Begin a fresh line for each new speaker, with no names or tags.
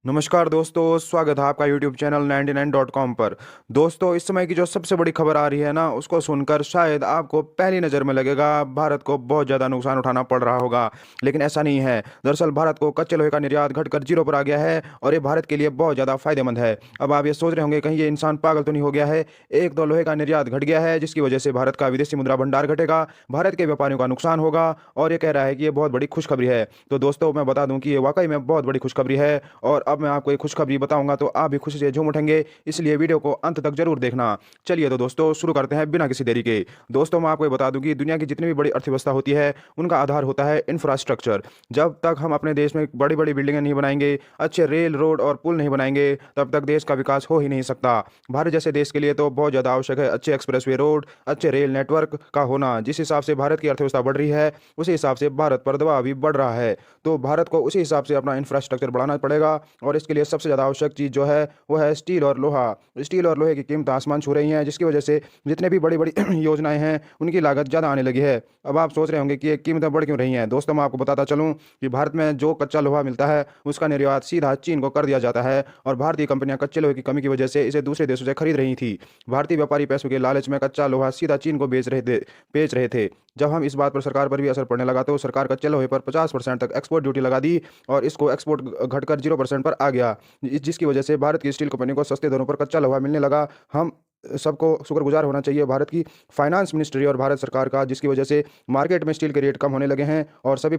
नमस्कार दोस्तों, स्वागत है आपका यूट्यूब चैनल 99.com पर। दोस्तों, इस समय की जो सबसे बड़ी खबर आ रही है ना, उसको सुनकर शायद आपको पहली नज़र में लगेगा भारत को बहुत ज़्यादा नुकसान उठाना पड़ रहा होगा, लेकिन ऐसा नहीं है। दरअसल भारत को कच्चे लोहे का निर्यात घटकर जीरो पर आ गया है और ये भारत के लिए बहुत ज़्यादा फायदेमंद है। अब आप ये सोच रहे होंगे कहीं ये इंसान पागल तो नहीं हो गया है। एक तो लोहे का निर्यात घट गया है जिसकी वजह से भारत का विदेशी मुद्रा भंडार घटेगा, भारत के व्यापारियों का नुकसान होगा और ये कह रहा है कि ये बहुत बड़ी खुशखबरी है। तो दोस्तों, मैं बता दूं कि ये वाकई में बहुत बड़ी खुशखबरी है और अब मैं आपको एक खुशखबरी बताऊंगा तो आप भी खुशी से झूम उठेंगे, इसलिए वीडियो को अंत तक जरूर देखना। चलिए तो दोस्तों, शुरू करते हैं बिना किसी देरी के। दोस्तों, मैं आपको ये बता दूं कि दुनिया की जितनी भी बड़ी अर्थव्यवस्था होती है उनका आधार होता है इंफ्रास्ट्रक्चर। जब तक हम अपने देश में बड़ी बड़ी बिल्डिंगें नहीं बनाएंगे, अच्छे रेल रोड और पुल नहीं बनाएंगे, तब तक देश का विकास हो ही नहीं सकता। भारत जैसे देश के लिए तो बहुत ज़्यादा आवश्यक है अच्छे एक्सप्रेसवे रोड, अच्छे रेल नेटवर्क का होना। जिस हिसाब से भारत की अर्थव्यवस्था बढ़ रही है, उसी हिसाब से भारत पर दबाव भी बढ़ रहा है। तो भारत को उसी हिसाब से अपना इंफ्रास्ट्रक्चर बढ़ाना पड़ेगा और इसके लिए सबसे ज़्यादा आवश्यक चीज़ जो है वो है स्टील और लोहा। स्टील और लोहे की कीमत आसमान छू रही हैं, जिसकी वजह से जितने भी बड़ी बड़ी योजनाएं हैं उनकी लागत ज़्यादा आने लगी है। अब आप सोच रहे होंगे कि ये कीमतें बढ़ क्यों रही हैं। दोस्तों, मैं आपको बताता चलूँ कि भारत में जो कच्चा लोहा मिलता है उसका निर्यात सीधा चीन को कर दिया जाता है और भारतीय कंपनियां कच्चे लोहे की कमी की वजह से इसे दूसरे देशों से खरीद रही थी। भारतीय व्यापारी पैसों के लालच में कच्चा लोहा सीधा चीन को बेच रहे थे। जब हम इस बात पर सरकार पर भी असर पड़ने लगा तो सरकार कच्चे लोहे पर 50% तक एक्सपोर्ट ड्यूटी लगा दी और इसको एक्सपोर्ट घटकर 0% पर आ गया, जिसकी वजह से भारत की स्टील कंपनी को सस्ते दरों पर कच्चा लोहा मिलने लगा। हम सबको शुक्रगुजार होना चाहिए भारत की फाइनेंस मिनिस्ट्री और भारत सरकार का, जिसकी वजह से मार्केट में स्टील के रेट कम होने लगे हैं और सभी